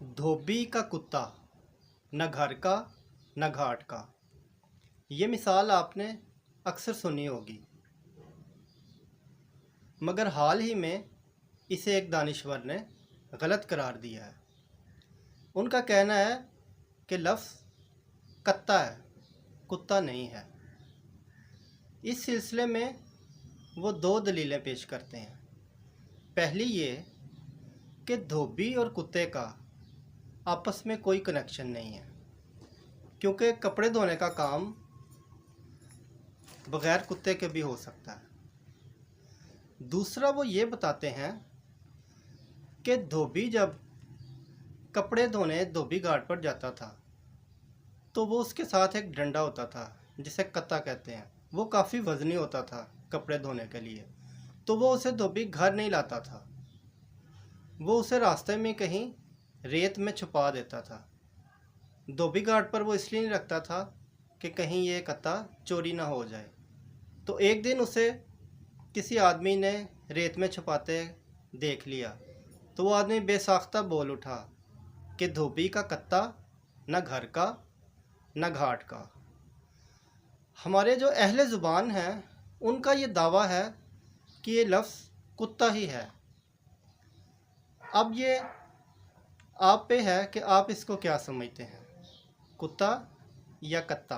धोबी का कुत्ता, न घर का न घाट का। ये मिसाल आपने अक्सर सुनी होगी, मगर हाल ही में इसे एक दानिश्वर ने गलत करार दिया है। उनका कहना है कि लफ्ज़ कत्ता है, कुत्ता नहीं है। इस सिलसिले में वो दो दलीलें पेश करते हैं। पहली ये कि धोबी और कुत्ते का आपस में कोई कनेक्शन नहीं है, क्योंकि कपड़े धोने का काम बग़ैर कुत्ते के भी हो सकता है। दूसरा वो ये बताते हैं कि धोबी जब कपड़े धोने धोबी घाट पर जाता था तो वो उसके साथ एक डंडा होता था जिसे कत्ता कहते हैं। वो काफ़ी वज़नी होता था कपड़े धोने के लिए, तो वो उसे धोबी घर नहीं लाता था, वो उसे रास्ते में कहीं रेत में छुपा देता था। धोबी घाट पर वो इसलिए नहीं रखता था कि कहीं ये कत्ता चोरी ना हो जाए। तो एक दिन उसे किसी आदमी ने रेत में छुपाते देख लिया, तो वो आदमी बेसाख्ता बोल उठा कि धोबी का कत्ता, न घर का न घाट का। हमारे जो अहले ज़ुबान हैं उनका ये दावा है कि ये लफ्ज़ कुत्ता ही है। अब ये आप पे है कि आप इसको क्या समझते हैं, कुत्ता या कत्ता।